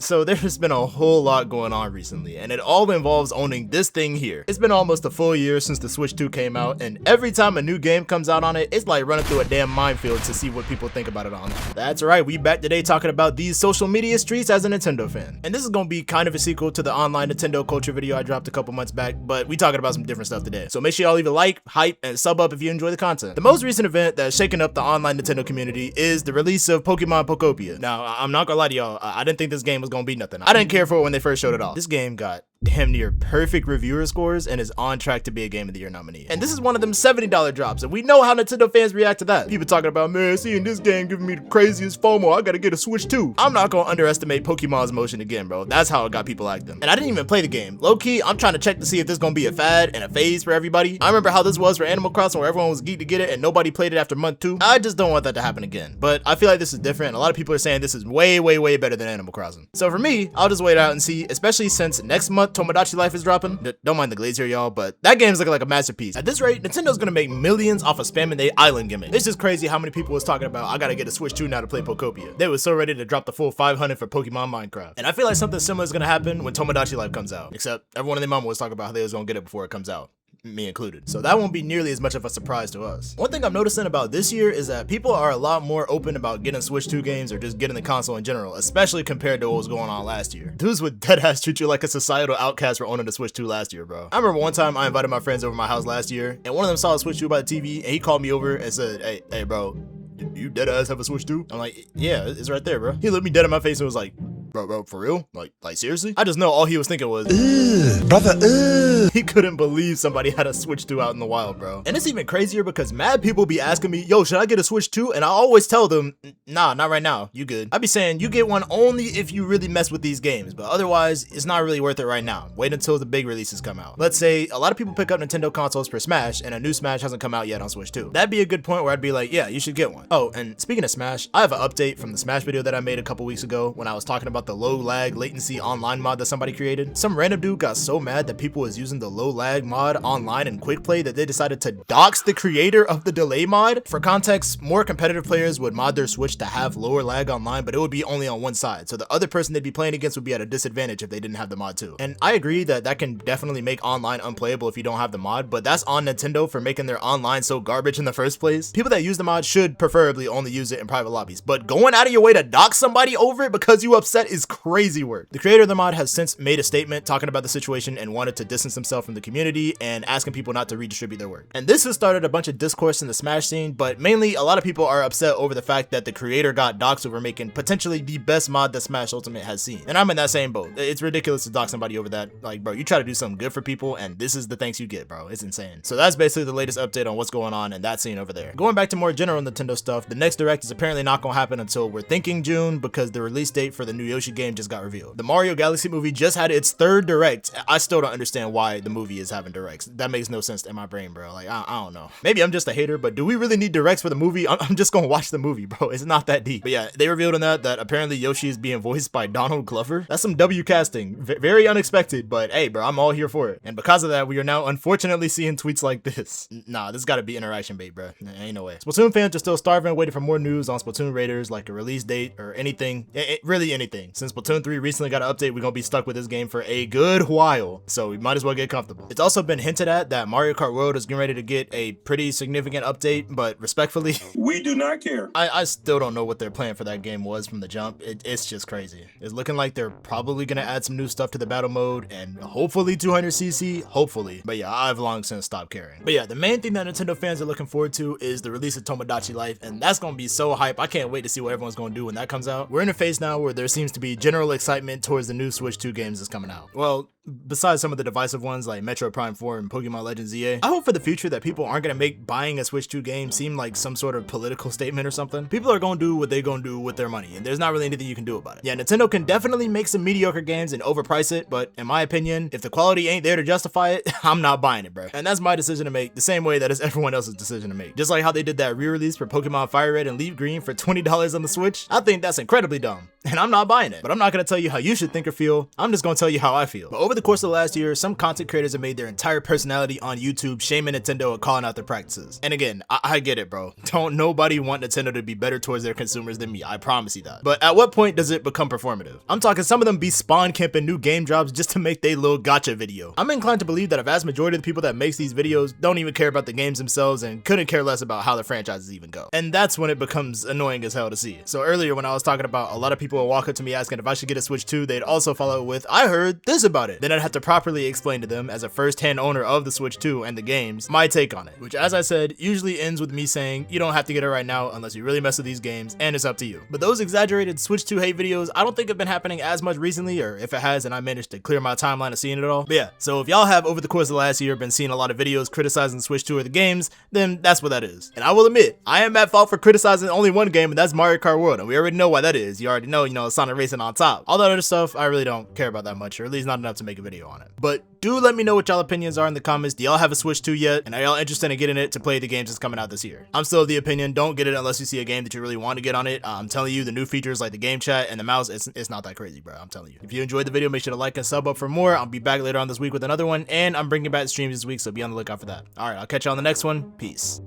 So there's been a whole lot going on recently, and it all involves owning this thing here. It's been almost a full year since the Switch 2 came out, and every time a new game comes out on it, it's like running through a damn minefield to see what people think about it on. That's right, we back today talking about these social media streets as a Nintendo fan. And this is gonna be kind of a sequel to the online Nintendo culture video I dropped a couple months back, but we talking about some different stuff today. So make sure y'all leave a like, hype, and sub up if you enjoy the content. The most recent event that's shaken up the online Nintendo community is the release of Pokemon Poptopia. Now, I'm not gonna lie to y'all, I didn't think this game was gonna be nothing. I didn't care for it when they first showed it off. This game got damn near perfect reviewer scores and is on track to be a Game of the Year nominee. And this is one of them $70 drops, and we know how Nintendo fans react to that. People talking about, man, seeing this game giving me the craziest FOMO, I gotta get a Switch 2. I'm not gonna underestimate Pokemon's motion again, bro. That's how it got people acting. And I didn't even play the game. Low-key, I'm trying to check to see if this is gonna be a fad and a phase for everybody. I remember how this was for Animal Crossing, where everyone was geeked to get it and nobody played it after month 2. I just don't want that to happen again. But I feel like this is different. A lot of people are saying this is way, way, way better than Animal Crossing. So for me, I'll just wait out and see, especially since next month Tomodachi Life is dropping. Don't mind the glaze here, y'all, but that game's looking like a masterpiece. At this rate, Nintendo's gonna make millions off of spamming their island gimmick. It's just crazy how many people was talking about, I gotta get a Switch 2 now to play Poptopia. They was so ready to drop the full 500 for Pokemon Minecraft. And I feel like something similar is gonna happen when Tomodachi Life comes out. Except everyone and their mama was talking about how they was gonna get it before it comes out, me included. So that won't be nearly as much of a surprise to us. One thing I'm noticing about this year is that people are a lot more open about getting Switch 2 games or just getting the console in general, especially compared to what was going on last year. Dudes would deadass treat you like a societal outcast for owning the Switch 2 last year, bro. I remember one time I invited my friends over to my house last year, and one of them saw a Switch 2 by the TV, and he called me over and said, hey bro, you deadass have a Switch 2? I'm like, yeah, it's right there, bro. He looked me dead in my face and was like, bro, for real? Like seriously? I just know all he was thinking was, brother. He couldn't believe somebody had a Switch 2 out in the wild, bro. And it's even crazier because mad people be asking me, yo, should I get a Switch 2? And I always tell them, nah, not right now. You good. I be saying you get one only if you really mess with these games, but otherwise, it's not really worth it right now. Wait until the big releases come out. Let's say a lot of people pick up Nintendo consoles for Smash, and a new Smash hasn't come out yet on Switch 2. That'd be a good point where I'd be like, yeah, you should get one. Oh, and speaking of Smash, I have an update from the Smash video that I made a couple weeks ago when I was talking about the low lag latency online mod that somebody created. Some random dude got so mad that people was using the low lag mod online in quick play that they decided to dox the creator of the delay mod. For context, more competitive players would mod their Switch to have lower lag online, but it would be only on one side, so the other person they'd be playing against would be at a disadvantage if they didn't have the mod too. And I agree that that can definitely make online unplayable if you don't have the mod, but that's on Nintendo for making their online so garbage in the first place. People that use the mod should preferably only use it in private lobbies, but going out of your way to dox somebody over it because you upset is crazy work. The creator of the mod has since made a statement talking about the situation and wanted to distance himself from the community and asking people not to redistribute their work. And this has started a bunch of discourse in the Smash scene, but mainly a lot of people are upset over the fact that the creator got doxxed over making potentially the best mod that Smash Ultimate has seen. And I'm in that same boat. It's ridiculous to dox somebody over that. Like, bro, you try to do something good for people and this is the thanks you get, bro. It's insane. So that's basically the latest update on what's going on in that scene over there. Going back to more general Nintendo stuff, the next Direct is apparently not gonna happen until we're thinking June because the release date for the new Yoshi game just got revealed. The Mario Galaxy movie just had its 3rd Direct. I still don't understand why the movie is having Directs. That makes no sense in my brain, bro. Like, I don't know. Maybe I'm just a hater, but do we really need Directs for the movie? I'm just gonna watch the movie, bro. It's not that deep. But yeah, they revealed in that apparently Yoshi is being voiced by Donald Glover. That's some W casting. Very unexpected, but hey, bro, I'm all here for it. And because of that, we are now unfortunately seeing tweets like this. Nah, this gotta be interaction bait, bro. Ain't no way. Splatoon fans are still starving, waiting for more news on Splatoon Raiders, like a release date or anything. Really anything. Since Splatoon 3 recently got an update, we're gonna be stuck with this game for a good while, so we might as well get comfortable. It's also been hinted at that Mario Kart World is getting ready to get a pretty significant update, but respectfully, we do not care. I still don't know what their plan for that game was from the jump. It's just crazy. It's looking like they're probably gonna add some new stuff to the battle mode and hopefully 200cc, hopefully. But yeah, I've long since stopped caring. But yeah, the main thing that Nintendo fans are looking forward to is the release of Tomodachi Life, and that's gonna be so hype. I can't wait to see what everyone's gonna do when that comes out. We're in a phase now where there seems to be general excitement towards the new Switch 2 games that's coming out. Well, besides some of the divisive ones like Metro Prime 4 and Pokemon Legends EA, I hope for the future that people aren't gonna make buying a Switch 2 game seem like some sort of political statement or something. People are gonna do what they're gonna do with their money, and there's not really anything you can do about it. Yeah, Nintendo can definitely make some mediocre games and overprice it, but in my opinion, if the quality ain't there to justify it, I'm not buying it, bro. And that's my decision to make, the same way that it's everyone else's decision to make. Just like how they did that re-release for Pokemon Fire Red and Leaf Green for $20 on the Switch, I think that's incredibly dumb, and I'm not buying it. But I'm not gonna tell you how you should think or feel, I'm just gonna tell you how I feel. But over the the course of the last year, some content creators have made their entire personality on YouTube shaming Nintendo and calling out their practices. And again, I get it, bro. Don't nobody want Nintendo to be better towards their consumers than me, I promise you that. But at what point does it become performative? I'm talking some of them be spawn camping new game drops just to make their little gotcha video. I'm inclined to believe that a vast majority of the people that makes these videos don't even care about the games themselves and couldn't care less about how the franchises even go. And that's when it becomes annoying as hell to see. So earlier when I was talking about a lot of people will walk up to me asking if I should get a Switch 2, they'd also follow with, I heard this about it. Then I'd have to properly explain to them as a first-hand owner of the Switch 2 and the games, my take on it, which as I said, usually ends with me saying, you don't have to get it right now unless you really mess with these games, and it's up to you. But those exaggerated Switch 2 hate videos, I don't think have been happening as much recently, or if it has and I managed to clear my timeline of seeing it all. But yeah, so if y'all have over the course of the last year been seeing a lot of videos criticizing Switch 2 or the games, then that's what that is. And I will admit, I am at fault for criticizing only one game, and that's Mario Kart World, and we already know why that is. You already know, Sonic Racing on top. All that other stuff, I really don't care about that much, or at least not enough to make a video on it. But do let me know what y'all opinions are in the comments. Do y'all have a Switch 2 yet? And are y'all interested in getting it to play the games that's coming out this year? I'm still of the opinion, don't get it unless you see a game that you really want to get on it. I'm telling you, the new features like the game chat and the mouse, it's not that crazy, bro. I'm telling you. If you enjoyed the video, make sure to like and sub up for more. I'll be back later on this week with another one, and I'm bringing back streams this week, so be on the lookout for that. All right, I'll catch y'all on the next one. Peace.